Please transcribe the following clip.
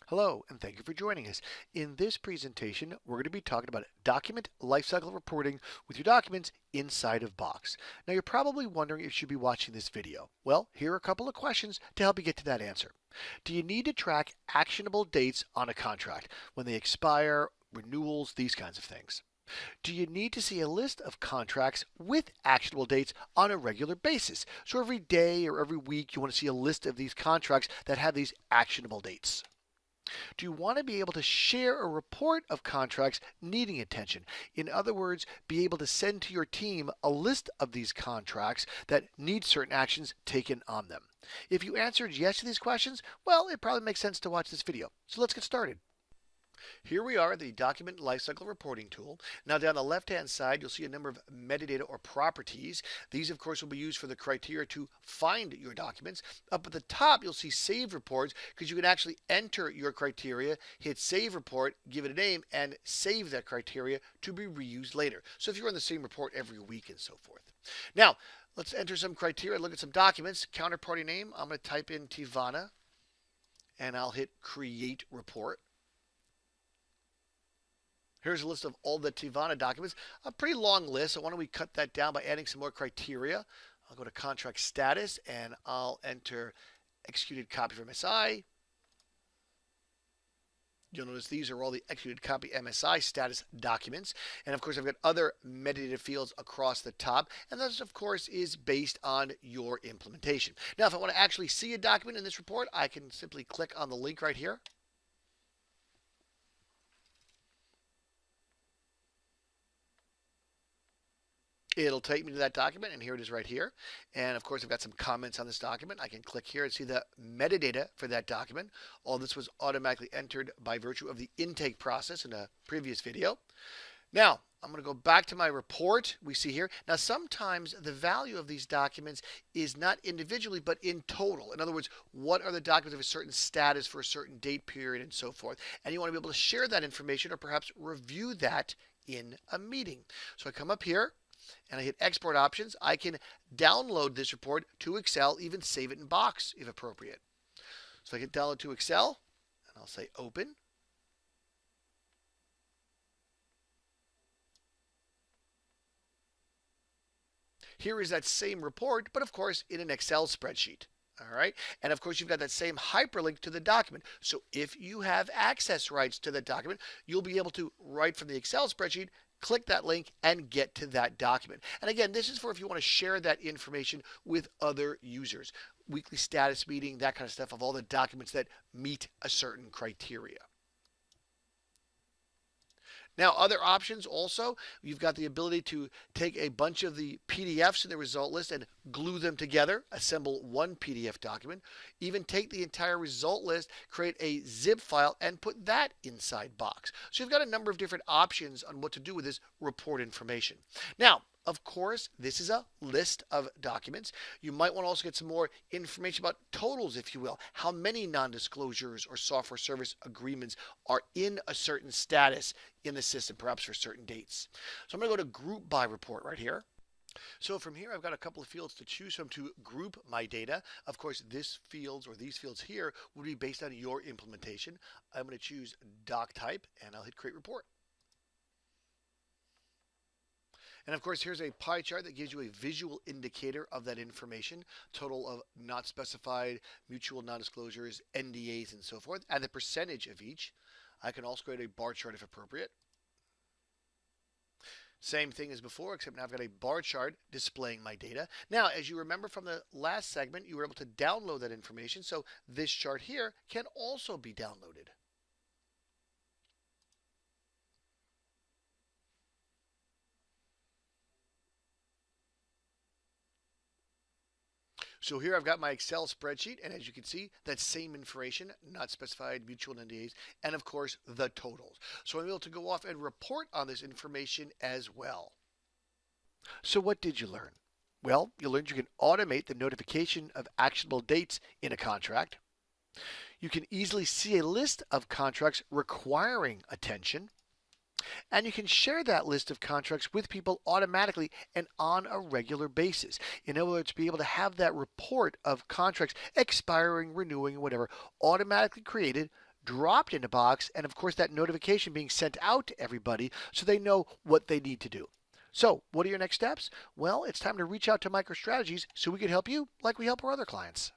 Hello, and thank you for joining us. In this presentation, we're going to be talking about document lifecycle reporting with your documents inside of Box. Now, you're probably wondering if you should be watching this video. Well, here are a couple of questions to help you get to that answer. Do you need to track actionable dates on a contract, when they expire, renewals, these kinds of things? Do you need to see a list of contracts with actionable dates on a regular basis? So every day or every week, you want to see a list of these contracts that have these actionable dates. Do you want to be able to share a report of contracts needing attention? In other words, be able to send to your team a list of these contracts that need certain actions taken on them. If you answered yes to these questions, well, it probably makes sense to watch this video. So let's get started. Here we are, the Document Lifecycle Reporting tool. Now down the left-hand side, you'll see a number of metadata or properties. These, of course, will be used for the criteria to find your documents. Up at the top, you'll see Save Reports, because you can actually enter your criteria, hit Save Report, give it a name, and save that criteria to be reused later. So if you run the same report every week and so forth. Now, let's enter some criteria, look at some documents. Counterparty name, I'm going to type in Tivana, and I'll hit Create Report. Here's a list of all the Tivana documents, a pretty long list. So why don't we cut that down by adding some more criteria? I'll go to contract status and I'll enter executed copy from MSI. You'll notice these are all the executed copy MSI status documents. And of course, I've got other metadata fields across the top. And this, of course, is based on your implementation. Now, if I want to actually see a document in this report, I can simply click on the link right here. It'll take me to that document, and here it is right here. And of course, I've got some comments on this document. I can click here and see the metadata for that document. All this was automatically entered by virtue of the intake process in a previous video. Now, I'm going to go back to my report we see here. Now, sometimes the value of these documents is not individually, but in total. In other words, what are the documents of a certain status for a certain date period and so forth. And you want to be able to share that information or perhaps review that in a meeting. So I come up here and I hit export options. I can download this report to Excel, even save it in Box if appropriate. So I hit download to Excel and I'll say open. Here is that same report, but of course in an Excel spreadsheet. All right. And of course, you've got that same hyperlink to the document. So if you have access rights to that document, you'll be able to, right from the Excel spreadsheet, click that link and get to that document. And again, this is for if you want to share that information with other users. Weekly status meeting, that kind of stuff, of all the documents that meet a certain criteria. Now, other options also, you've got the ability to take a bunch of the PDFs in the result list and glue them together, assemble one PDF document, even take the entire result list, create a zip file, and put that inside Box. So you've got a number of different options on what to do with this report information. Now, of course, this is a list of documents. You might want to also get some more information about totals, if you will. How many non-disclosures or software service agreements are in a certain status in the system, perhaps for certain dates. So I'm going to go to Group By Report right here. So from here, I've got a couple of fields to choose from to group my data. Of course, these fields here would be based on your implementation. I'm going to choose Doc Type, and I'll hit Create Report. And of course, here's a pie chart that gives you a visual indicator of that information, total of not specified, mutual non-disclosures, NDAs, and so forth, and the percentage of each. I can also create a bar chart if appropriate. Same thing as before, except now I've got a bar chart displaying my data. Now, as you remember from the last segment, you were able to download that information, so this chart here can also be downloaded. So here I've got my Excel spreadsheet, and as you can see, that same information, not specified, mutual NDAs, and of course the totals. So I'm able to go off and report on this information as well. So what did you learn? Well, you learned you can automate the notification of actionable dates in a contract. You can easily see a list of contracts requiring attention. And you can share that list of contracts with people automatically and on a regular basis. In other words, be able to have that report of contracts expiring, renewing, whatever, automatically created dropped into Box, and of course that notification being sent out to everybody so they know what they need to do. So, what are your next steps? Well, it's time to reach out to MicroStrategies so we can help you like we help our other clients.